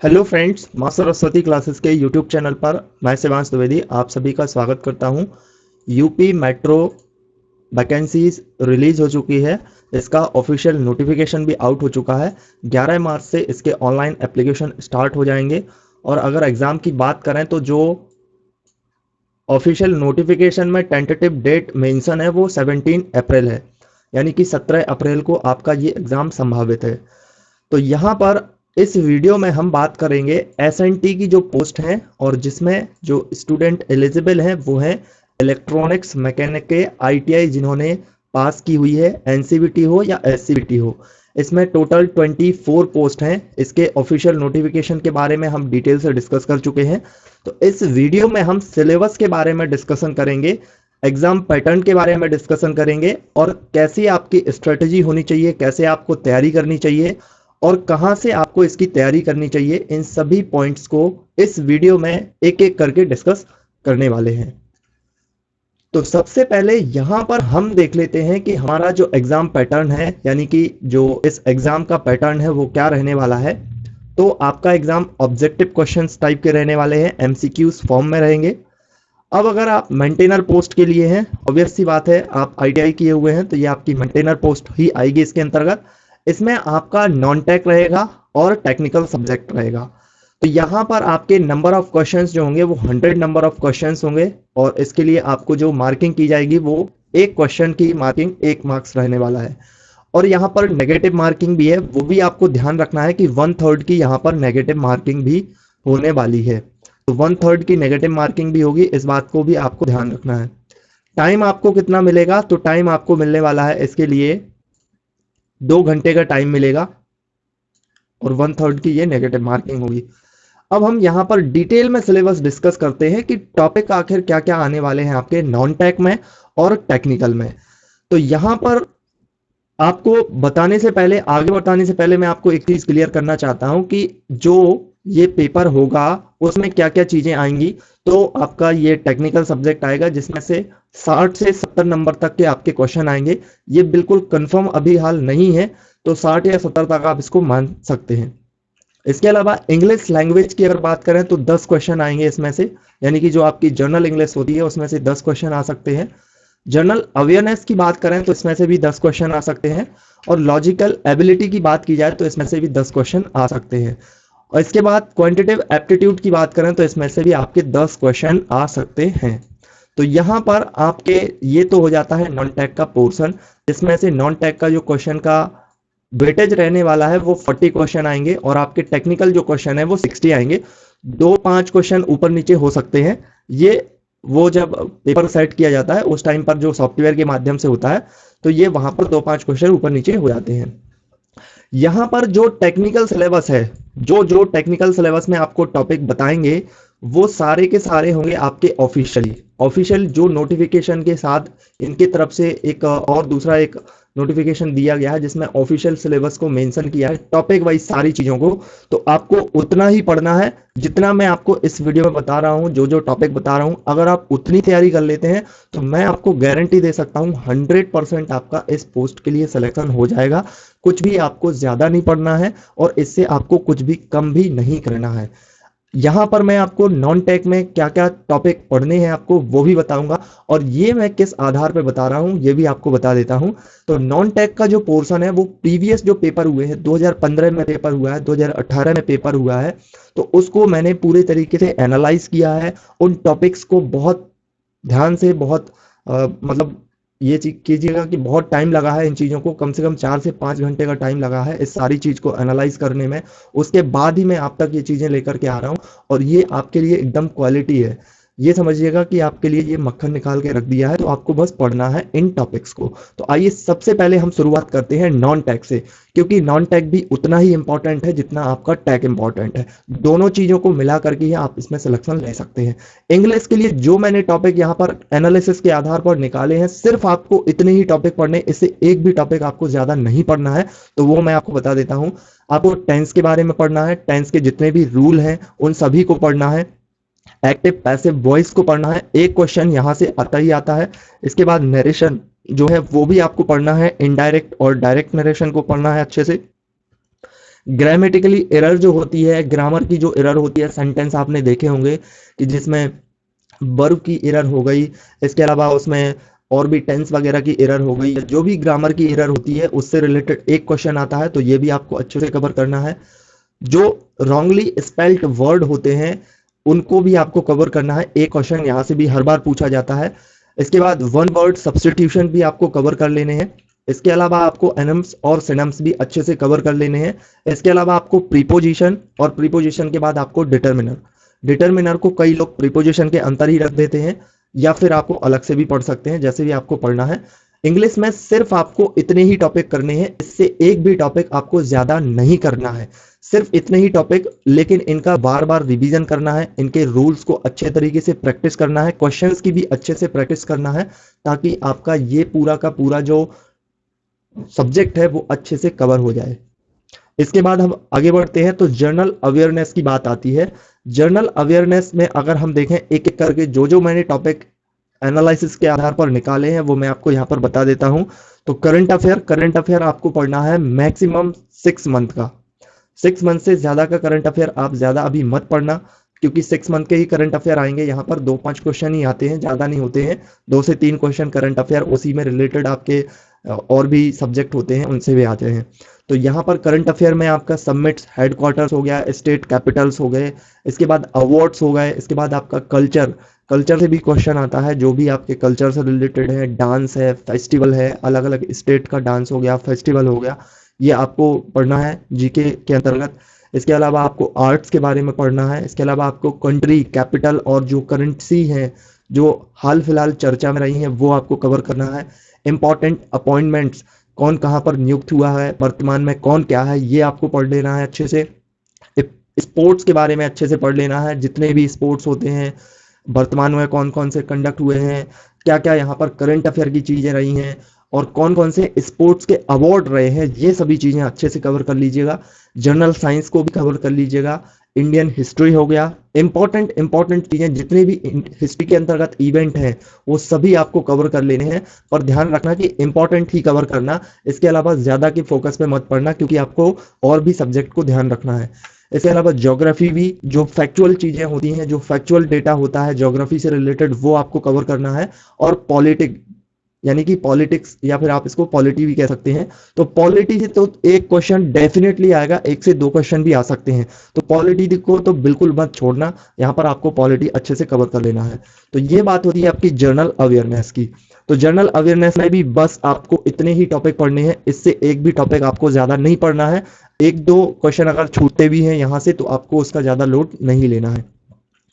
Hello friends, माँ Saraswati classes के YouTube channel पर मैं शिवांश द्विवेदी आप सभी का स्वागत करता हूँ। यूपी मेट्रो वैकेंसीज रिलीज हो चुकी है। इसका ऑफिशियल नोटिफिकेशन भी आउट हो चुका है। 11 मार्च से इसके ऑनलाइन एप्लीकेशन स्टार्ट हो जाएंगे। और अगर एग्ज़ाम की बात करें तो जो ऑफिशियल नोटिफिकेशन में टेंटेटिव डेट मेंशन है वो 17 अप्रैल है, यानी कि 17 अप्रैल को आपका ये एग्ज़ाम संभावित है। तो यहाँ पर इस वीडियो में हम बात करेंगे एसएनटी की जो पोस्ट है और जिसमें जो स्टूडेंट एलिजिबल हैं वो हैं इलेक्ट्रॉनिक्स मैकेनिक के आईटीआई जिन्होंने पास की हुई है, एनसीवीटी हो या एससीवीटी हो। इसमें टोटल 24 पोस्ट हैं। इसके ऑफिशियल नोटिफिकेशन के बारे में हम डिटेल से डिस्कस कर चुके हैं। तो इस वीडियो में हम सिलेबस के बारे में डिस्कशन करेंगे, एग्जाम पैटर्न के बारे में डिस्कशन करेंगे और कैसी आपकी स्ट्रेटजी होनी चाहिए, कैसे आपको तैयारी करनी चाहिए और कहां से आपको इसकी तैयारी करनी चाहिए। इन सभी पॉइंट्स को इस वीडियो में एक एक करके डिस्कस करने वाले हैं। तो सबसे पहले यहां पर हम देख लेते हैं कि हमारा जो एग्जाम पैटर्न है, यानी कि जो इस एग्जाम का पैटर्न है वो क्या रहने वाला है। तो आपका एग्जाम ऑब्जेक्टिव क्वेश्चंस टाइप के रहने वाले हैं, एमसीक्यूज फॉर्म में रहेंगे। अब अगर आप मेंटेनर पोस्ट के लिए हैं, ऑब्वियस सी बात है, आप आईटीआई किए हुए हैं तो ये आपकी मेंटेनर पोस्ट ही आएगी इसके अंतर्गत। इसमें आपका नॉन टेक रहेगा और टेक्निकल सब्जेक्ट रहेगा। तो यहाँ पर आपके नंबर ऑफ क्वेश्चंस जो होंगे वो 100 नंबर ऑफ क्वेश्चंस होंगे और इसके लिए आपको जो मार्किंग की जाएगी वो एक क्वेश्चन की मार्किंग 1 मार्क्स रहने वाला है। और यहाँ पर नेगेटिव मार्किंग भी है, वो भी आपको ध्यान रखना है कि 1/3 की यहाँ पर नेगेटिव मार्किंग भी होने वाली है। तो 1/3 की नेगेटिव मार्किंग भी होगी, इस बात को भी आपको ध्यान रखना है। टाइम आपको कितना मिलेगा, तो टाइम आपको मिलने वाला है इसके लिए 2 घंटे का टाइम मिलेगा और 1/3 की ये नेगेटिव मार्किंग होगी। अब हम यहाँ पर डिटेल में सिलेबस डिस्कस करते हैं कि टॉपिक आखिर क्या क्या आने वाले हैं आपके नॉन टेक में और टेक्निकल में। तो यहाँ पर आपको बताने से पहले, आगे बताने से पहले मैं आपको एक चीज क्लियर करना चाहता हूं कि जो ये पेपर होगा उसमें क्या क्या चीजें आएंगी। तो आपका ये टेक्निकल सब्जेक्ट आएगा जिसमें से 60 से 70 नंबर तक के आपके क्वेश्चन आएंगे। ये बिल्कुल कंफर्म अभी हाल नहीं है, तो 60 या 70 तक आप इसको मान सकते हैं। इसके अलावा इंग्लिश लैंग्वेज की अगर बात करें तो 10 क्वेश्चन आएंगे इसमें से, यानी कि जो आपकी जनरल इंग्लिश होती है उसमें से 10 क्वेश्चन आ सकते हैं। जनरल अवेयरनेस की बात करें तो इसमें से भी 10 क्वेश्चन आ सकते हैं और लॉजिकल एबिलिटी की बात की जाए तो इसमें से भी 10 क्वेश्चन आ सकते हैं। और इसके बाद क्वांटिटेटिव एप्टीट्यूड की बात करें तो इसमें से भी आपके 10 क्वेश्चन आ सकते हैं। तो यहाँ पर आपके ये तो हो जाता है नॉन टेक का पोर्शन। इसमें से नॉन टेक का जो क्वेश्चन का वेटेज रहने वाला है वो 40 क्वेश्चन आएंगे और आपके टेक्निकल जो क्वेश्चन है वो 60 आएंगे। 2-5 क्वेश्चन ऊपर नीचे हो सकते हैं। ये वो जब पेपर सेट किया जाता है उस टाइम पर जो सॉफ्टवेयर के माध्यम से होता है, तो ये वहां पर 2-5 क्वेश्चन ऊपर नीचे हो जाते हैं। यहाँ पर जो टेक्निकल सिलेबस है, जो जो टेक्निकल सिलेबस में आपको टॉपिक बताएंगे वो सारे के सारे होंगे आपके ऑफिशियल जो नोटिफिकेशन के साथ इनके तरफ से एक और दूसरा एक नोटिफिकेशन दिया गया है जिसमें ऑफिशियल सिलेबस को मेंशन किया है टॉपिक वाइज सारी चीजों को। तो आपको उतना ही पढ़ना है जितना मैं आपको इस वीडियो में बता रहा हूं, जो जो टॉपिक बता रहा हूं। अगर आप उतनी तैयारी कर लेते हैं तो मैं आपको गारंटी दे सकता हूं 100% आपका इस पोस्ट के लिए सिलेक्शन हो जाएगा। कुछ भी आपको ज्यादा नहीं पढ़ना है और इससे आपको कुछ भी कम भी नहीं करना है। यहाँ पर मैं आपको नॉन टेक में क्या क्या टॉपिक पढ़ने हैं आपको वो भी बताऊंगा और ये मैं किस आधार पे बता रहा हूँ ये भी आपको बता देता हूँ। तो नॉन टेक का जो पोर्शन है वो प्रीवियस जो पेपर हुए हैं, 2015 में पेपर हुआ है, 2018 में पेपर हुआ है, तो उसको मैंने पूरे तरीके से एनालाइज किया है। उन टॉपिक्स को बहुत ध्यान से, बहुत मतलब ये चीज कीजिएगा कि बहुत टाइम लगा है इन चीज़ों को, कम से कम 4 से 5 घंटे का टाइम लगा है इस सारी चीज़ को एनालाइज करने में। उसके बाद ही मैं आप तक ये चीज़ें लेकर के आ रहा हूँ और ये आपके लिए एकदम क्वालिटी है। ये समझिएगा कि आपके लिए ये मक्खन निकाल के रख दिया है, तो आपको बस पढ़ना है इन टॉपिक्स को। तो आइए सबसे पहले हम शुरुआत करते हैं नॉन टेक से, क्योंकि नॉन टेक भी उतना ही इंपॉर्टेंट है जितना आपका टेक इंपॉर्टेंट है। दोनों चीज़ों को मिला करके ही आप इसमें सिलेक्शन ले सकते हैं। इंग्लिश के लिए जो मैंने टॉपिक यहाँ पर एनालिसिस के आधार पर निकाले हैं, सिर्फ आपको इतने ही टॉपिक पढ़ने, इससे एक भी टॉपिक आपको ज्यादा नहीं पढ़ना है। तो वो मैं आपको बता देता हूँ। आपको टेंस के बारे में पढ़ना है, टेंस के जितने भी रूल हैं उन सभी को पढ़ना है। एक्टिव पैसिव वॉइस को पढ़ना है, एक क्वेश्चन यहां से आता ही आता है। इसके बाद नरेशन जो है वो भी आपको पढ़ना है, इनडायरेक्ट और डायरेक्ट नरेशन को पढ़ना है अच्छे से। ग्रामेटिकली एरर जो होती है, ग्रामर की जो एरर होती है, सेंटेंस आपने देखे होंगे कि जिसमें वर्ब की एरर हो गई, इसके अलावा उसमें और भी टेंस वगैरह की एरर हो गई, जो भी ग्रामर की एरर होती है उससे रिलेटेड एक क्वेश्चन आता है, तो ये भी आपको अच्छे से कवर करना है। जो रॉन्गली स्पेल्ड वर्ड होते हैं उनको भी आपको कवर करना है, एक क्वेश्चन यहाँ से भी हर बार पूछा जाता है। इसके बाद वन वर्ड सब्स्टिट्यूशन भी आपको कवर कर लेने हैं। इसके अलावा आपको एनम्स और सिनम्स भी अच्छे से कवर कर लेने हैं। इसके अलावा आपको प्रीपोजिशन, और प्रीपोजिशन के बाद आपको डिटर्मिनर। डिटर्मिनर को कई लोग प्रीपोजिशन के अंतर ही रख देते हैं, या फिर आपको अलग से भी पढ़ सकते हैं, जैसे भी आपको पढ़ना है। इंग्लिश में सिर्फ आपको इतने ही टॉपिक करने हैं, इससे एक भी टॉपिक आपको ज्यादा नहीं करना है, सिर्फ इतने ही टॉपिक, लेकिन इनका बार बार रिवीजन करना है, इनके रूल्स को अच्छे तरीके से प्रैक्टिस करना है, क्वेश्चंस की भी अच्छे से प्रैक्टिस करना है, ताकि आपका ये पूरा का पूरा जो सब्जेक्ट है वो अच्छे से कवर हो जाए। इसके बाद हम आगे बढ़ते हैं तो जनरल अवेयरनेस की बात आती है। जनरल अवेयरनेस में अगर हम देखें एक एक करके जो मैंने टॉपिक एनालिसिस के आधार पर निकाले हैं वो मैं आपको यहाँ पर बता देता हूँ। तो करंट अफेयर आपको पढ़ना है मैक्सिमम 6 मंथ का। 6 मंथ से ज्यादा का करंट अफेयर आप ज्यादा अभी मत पढ़ना, क्योंकि 6 मंथ के ही करंट अफेयर आएंगे। यहाँ पर 2-5 क्वेश्चन ही आते हैं, ज्यादा नहीं होते हैं। 2 से 3 क्वेश्चन करंट अफेयर उसी में रिलेटेड आपके और भी सब्जेक्ट होते हैं उनसे भी आते हैं। तो यहाँ पर करंट अफेयर में आपका समिट्स, हेडक्वार्टर्स हो गया, स्टेट कैपिटल्स हो गए, इसके बाद अवार्ड्स हो गए, इसके बाद आपका कल्चर से भी क्वेश्चन आता है, जो भी आपके कल्चर से रिलेटेड है, डांस है, फेस्टिवल है, अलग अलग स्टेट का डांस हो गया, फेस्टिवल हो गया, ये आपको पढ़ना है जीके के अंतर्गत। इसके अलावा आपको आर्ट्स के बारे में पढ़ना है। इसके अलावा आपको कंट्री, कैपिटल और जो करेंसी है जो हाल फिलहाल चर्चा में रही हैं वो आपको कवर करना है। इंपॉर्टेंट अपॉइंटमेंट्स, कौन कहाँ पर नियुक्त हुआ है, वर्तमान में कौन क्या है, ये आपको पढ़ लेना है अच्छे से। स्पोर्ट्स के बारे में अच्छे से पढ़ लेना है, जितने भी स्पोर्ट्स होते हैं वर्तमान में कौन कौन से कंडक्ट हुए हैं, क्या क्या यहाँ पर करंट अफेयर की चीजें रही हैं, और कौन कौन से स्पोर्ट्स के अवार्ड रहे हैं, ये सभी चीजें अच्छे से कवर कर लीजिएगा। जनरल साइंस को भी कवर कर लीजिएगा। इंडियन हिस्ट्री हो गया, इंपॉर्टेंट चीजें जितने भी हिस्ट्री के अंतर्गत इवेंट हैं वो सभी आपको कवर कर लेने हैं, पर ध्यान रखना कि इंपॉर्टेंट ही कवर करना, इसके अलावा ज्यादा की फोकस पे मत पड़ना, क्योंकि आपको और भी सब्जेक्ट को ध्यान रखना है। इसके अलावा ज्योग्राफी भी, जो फैक्चुअल चीजें होती हैं, जो फैक्चुअल डेटा होता है ज्योग्राफी से रिलेटेड, वो आपको कवर करना है। और पॉलिटिक्स, यानी कि पॉलिटिक्स या फिर आप इसको पॉलिटी भी कह सकते हैं, तो पॉलिटी से तो एक क्वेश्चन डेफिनेटली आएगा, 1 से 2 क्वेश्चन भी आ सकते हैं, तो पॉलिटी को तो बिल्कुल मत छोड़ना, यहाँ पर आपको पॉलिटी अच्छे से कवर कर लेना है। तो ये बात होती है आपकी जनरल अवेयरनेस की। तो जनरल अवेयरनेस में भी बस आपको इतने ही टॉपिक पढ़ने हैं, इससे एक भी टॉपिक आपको ज्यादा नहीं पढ़ना है। 1-2 क्वेश्चन अगर छूटते भी हैं यहाँ से तो आपको उसका ज्यादा लोड नहीं लेना है।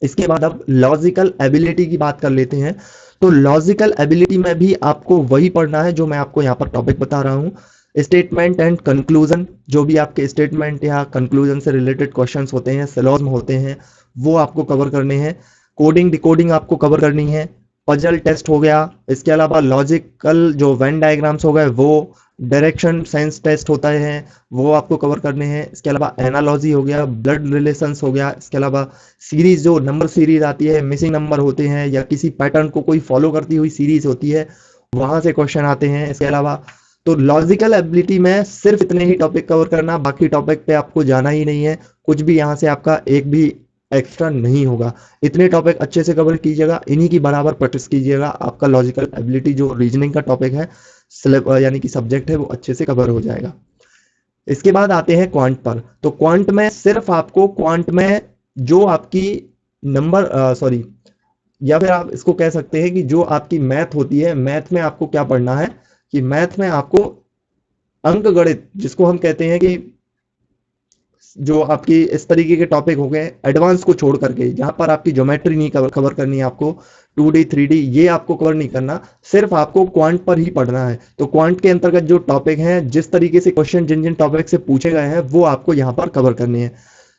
इसके बाद अब लॉजिकल एबिलिटी की बात कर लेते हैं। तो लॉजिकल एबिलिटी में भी आपको वही पढ़ना है जो मैं आपको यहाँ पर टॉपिक बता रहा हूँ। स्टेटमेंट एंड कंक्लूजन, जो भी आपके स्टेटमेंट या कंक्लूजन से रिलेटेड क्वेश्चंस होते हैं, सिलोजिज्म होते हैं, वो आपको कवर करने हैं। कोडिंग डिकोडिंग आपको कवर करनी है। पजल टेस्ट हो गया। इसके अलावा लॉजिकल जो वेन डायग्राम्स हो गए वो, डायरेक्शन सेंस टेस्ट होता है वो आपको कवर करने हैं। इसके अलावा एनालॉजी हो गया, ब्लड रिलेशंस हो गया। इसके अलावा सीरीज, जो नंबर सीरीज आती है, मिसिंग नंबर होते हैं या किसी पैटर्न को कोई फॉलो करती हुई सीरीज होती है, वहां से क्वेश्चन आते हैं। इसके अलावा तो लॉजिकल एबिलिटी में सिर्फ इतने ही टॉपिक कवर करना, बाकी टॉपिक पे आपको जाना ही नहीं है, कुछ भी यहाँ से आपका एक भी एक्स्ट्रा नहीं होगा। इतने टॉपिक अच्छे से कवर कीजिएगा, इन्हीं की बराबर प्रैक्टिस कीजिएगा, आपका लॉजिकल एबिलिटी जो रीजनिंग का टॉपिक है, यानी कि सब्जेक्ट है, वो अच्छे से कवर हो जाएगा। इसके बाद आते हैं क्वांट पर। तो क्वांट में सिर्फ आपको, क्वांट में जो आपकी नंबर सॉरी, या फिर आप इसको कह सकते हैं कि जो आपकी मैथ होती है, मैथ में आपको क्या पढ़ना है कि मैथ में आपको अंक गणित, जिसको हम कहते हैं कि जो आपकी इस तरीके के टॉपिक हो गए एडवांस को छोड़ करके, जहां पर आपकी ज्योमेट्री नहीं कवर करनी है, आपको 2D 3D ये आपको कवर नहीं करना, सिर्फ आपको क्वांट पर ही पढ़ना है। तो क्वांट के अंतर्गत जो टॉपिक हैं, जिस तरीके से क्वेश्चन जिन जिन टॉपिक से पूछे गए हैं, वो आपको यहाँ पर कवर करने हैं।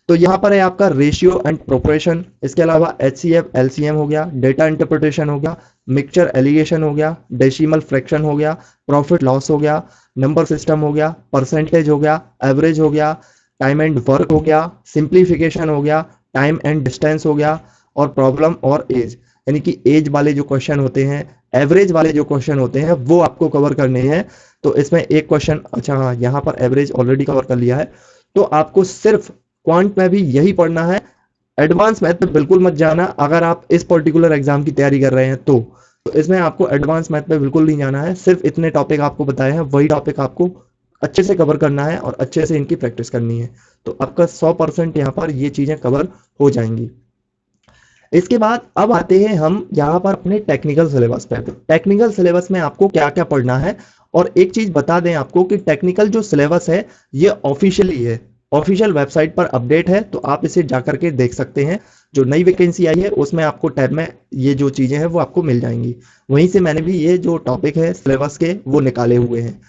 तो यहाँ पर है आपका रेशियो एंड प्रोपोर्शन। इसके अलावा HCF LCM हो गया, डेटा इंटरप्रिटेशन हो गया, मिक्सचर एलिगेशन हो गया, डेसिमल फ्रैक्शन हो गया, प्रॉफिट लॉस हो गया, नंबर सिस्टम हो गया, परसेंटेज हो गया, एवरेज हो गया, टाइम एंड वर्क हो गया, सिंप्लीफिकेशन हो गया, टाइम एंड डिस्टेंस हो गया, और प्रॉब्लम और एज, यानी कि एज वाले जो क्वेश्चन होते हैं, एवरेज वाले जो क्वेश्चन होते हैं, वो आपको कवर करने हैं। तो इसमें एक क्वेश्चन, अच्छा हाँ, यहाँ पर एवरेज ऑलरेडी कवर कर लिया है। तो आपको सिर्फ क्वांट में भी यही पढ़ना है, एडवांस मैथ में बिल्कुल मत जाना। अगर आप इस पर्टिकुलर एग्जाम की तैयारी कर रहे हैं तो इसमें आपको एडवांस मैथ में बिल्कुल नहीं जाना है। सिर्फ इतने टॉपिक आपको बताए हैं, वही टॉपिक आपको अच्छे से कवर करना है और अच्छे से इनकी प्रैक्टिस करनी है, तो आपका 100% यहाँ पर ये चीजें कवर हो जाएंगी। इसके बाद अब आते हैं हम यहाँ पर अपने टेक्निकल सिलेबस पे। टेक्निकल सिलेबस में आपको क्या क्या पढ़ना है, और एक चीज बता दें आपको कि टेक्निकल जो सिलेबस है ये ऑफिशियली है, ऑफिशियल वेबसाइट पर अपडेट है, तो आप इसे जाकर के देख सकते हैं। जो नई वैकेंसी आई है उसमें आपको टैब में ये जो चीजें हैं वो आपको मिल जाएंगी, वहीं से मैंने भी ये जो टॉपिक है सिलेबस के वो निकाले हुए हैं।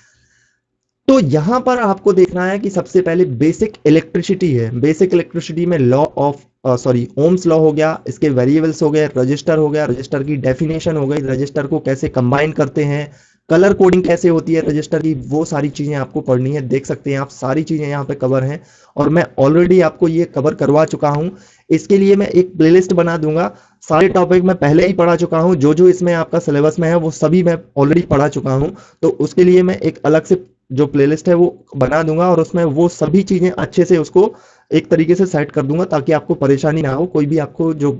तो यहां पर आपको देखना है कि सबसे पहले बेसिक इलेक्ट्रिसिटी है। बेसिक इलेक्ट्रिसिटी में लॉ ऑफ ओम्स लॉ हो गया, इसके वेरिएबल्स हो गए, रजिस्टर हो गया, रजिस्टर की डेफिनेशन हो गई, रजिस्टर को कैसे कंबाइन करते हैं, कलर कोडिंग कैसे होती है रजिस्टर की, वो सारी चीजें आपको पढ़नी है। देख सकते हैं आप सारी चीजें यहाँ पे कवर हैं, और मैं ऑलरेडी आपको ये कवर करवा चुका हूँ। इसके लिए मैं एक प्लेलिस्ट बना दूंगा, सारे टॉपिक मैं पहले ही पढ़ा चुका हूँ, जो जो इसमें आपका सिलेबस में है वो सभी मैं ऑलरेडी पढ़ा चुका हूँ। तो उसके लिए मैं एक अलग से जो प्लेलिस्ट है वो बना दूंगा, और उसमें वो सभी चीजें अच्छे से उसको एक तरीके से सेट कर दूंगा, ताकि आपको परेशानी ना हो, कोई भी आपको जो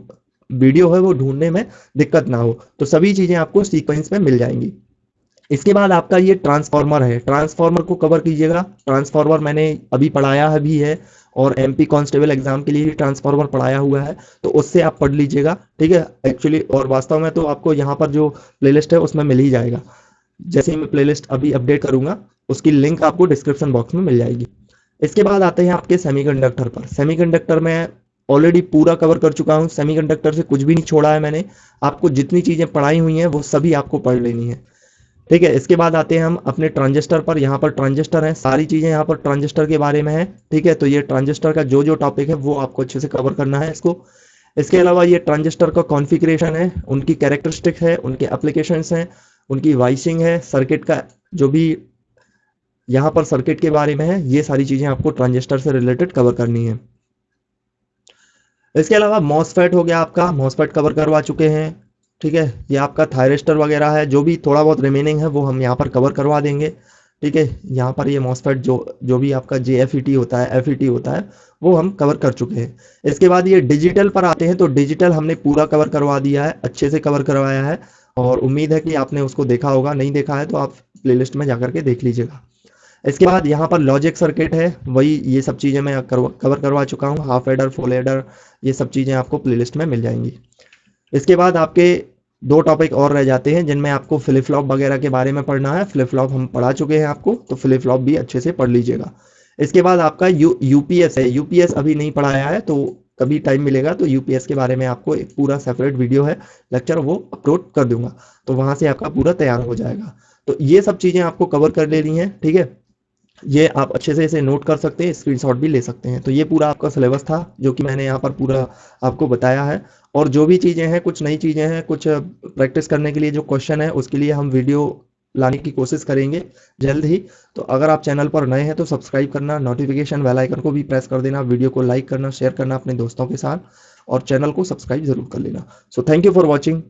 वीडियो है वो ढूंढने में दिक्कत ना हो। तो सभी चीजें आपको सीक्वेंस में मिल जाएंगी। इसके बाद आपका ये ट्रांसफार्मर है, ट्रांसफार्मर को कवर कीजिएगा। ट्रांसफार्मर मैंने अभी पढ़ाया है भी है, और एमपी कांस्टेबल एग्जाम के लिए भी ट्रांसफार्मर पढ़ाया हुआ है, तो उससे आप पढ़ लीजिएगा, ठीक है। एक्चुअली और वास्तव में तो आपको यहाँ पर जो प्लेलिस्ट है उसमें मिल ही जाएगा। जैसे ही मैं प्लेलिस्ट अभी अपडेट करूंगा उसकी लिंक आपको डिस्क्रिप्शन बॉक्स में मिल जाएगी। इसके बाद आते हैं आपके सेमीकंडक्टर पर। सेमीकंडक्टर में ऑलरेडी पूरा कवर कर चुका हूं, सेमीकंडक्टर से कुछ भी नहीं छोड़ा है मैंने। आपको जितनी चीजें पढ़ाई हुई हैं वो सभी आपको पढ़ लेनी है, ठीक है। इसके बाद आते हैं हम अपने ट्रांजिस्टर पर। यहाँ पर ट्रांजिस्टर है, सारी चीजें यहाँ पर ट्रांजिस्टर के बारे में है, ठीक है। तो ये ट्रांजिस्टर का जो जो टॉपिक है वो आपको अच्छे से कवर करना है इसको। इसके अलावा ये ट्रांजिस्टर का कॉन्फ़िगरेशन है, उनकी कैरेक्टरिस्टिक है, उनके एप्लीकेशंस हैं, उनकी वाइसिंग है, सर्किट का जो भी यहाँ पर सर्किट के बारे में है, ये सारी चीजें आपको ट्रांजिस्टर से रिलेटेड कवर करनी है। इसके अलावा मॉसफेट हो गया, आपका मॉसफेट कवर करवा चुके हैं, ठीक है। ये आपका थायरिस्टर वगैरह है, जो भी थोड़ा बहुत रिमेनिंग है वो हम यहाँ पर कवर करवा देंगे, ठीक है। यहाँ पर ये मॉसफेट जो जो भी आपका JFET होता है, FET होता है, वो हम कवर कर चुके हैं। इसके बाद ये डिजिटल पर आते हैं, तो डिजिटल हमने पूरा कवर करवा दिया है, अच्छे से कवर करवाया है, और उम्मीद है कि आपने उसको देखा होगा। नहीं देखा है तो आप प्लेलिस्ट में जाकर के देख लीजिएगा। इसके बाद यहाँ पर लॉजिक सर्किट है, वही ये सब चीज़ें मैं कवर करवा चुका हूँ। हाफ एडर, फुल एडर, ये सब चीज़ें आपको प्लेलिस्ट में मिल जाएंगी। इसके बाद आपके दो टॉपिक और रह जाते हैं, जिनमें आपको फ्लिप फ्लॉप वगैरह के बारे में पढ़ना है। फ्लिप फ्लॉप हम पढ़ा चुके हैं आपको, तो फ्लिप फ्लॉप भी अच्छे से पढ़ लीजिएगा। इसके बाद आपका यूपीएस है। यूपीएस अभी नहीं पढ़ाया है, तो कभी टाइम मिलेगा तो यूपीएस के बारे में आपको एक पूरा सेपरेट वीडियो है, लेक्चर, वो अपलोड कर दूंगा, तो वहां से आपका पूरा तैयार हो जाएगा। तो ये सब चीजें आपको कवर कर लेनी है, ठीक है। ये आप अच्छे से इसे नोट कर सकते हैं, स्क्रीनशॉट भी ले सकते हैं। तो ये पूरा आपका सिलेबस था जो कि मैंने यहाँ पर पूरा आपको बताया है। और जो भी चीज़ें हैं, कुछ नई चीज़ें हैं, कुछ प्रैक्टिस करने के लिए जो क्वेश्चन है उसके लिए हम वीडियो लाने की कोशिश करेंगे जल्द ही। तो अगर आप चैनल पर नए हैं तो सब्सक्राइब करना, नोटिफिकेशन बेल आइकन को भी प्रेस कर देना, वीडियो को लाइक करना, शेयर करना अपने दोस्तों के साथ, और चैनल को सब्सक्राइब जरूर कर लेना। So thank you for watching.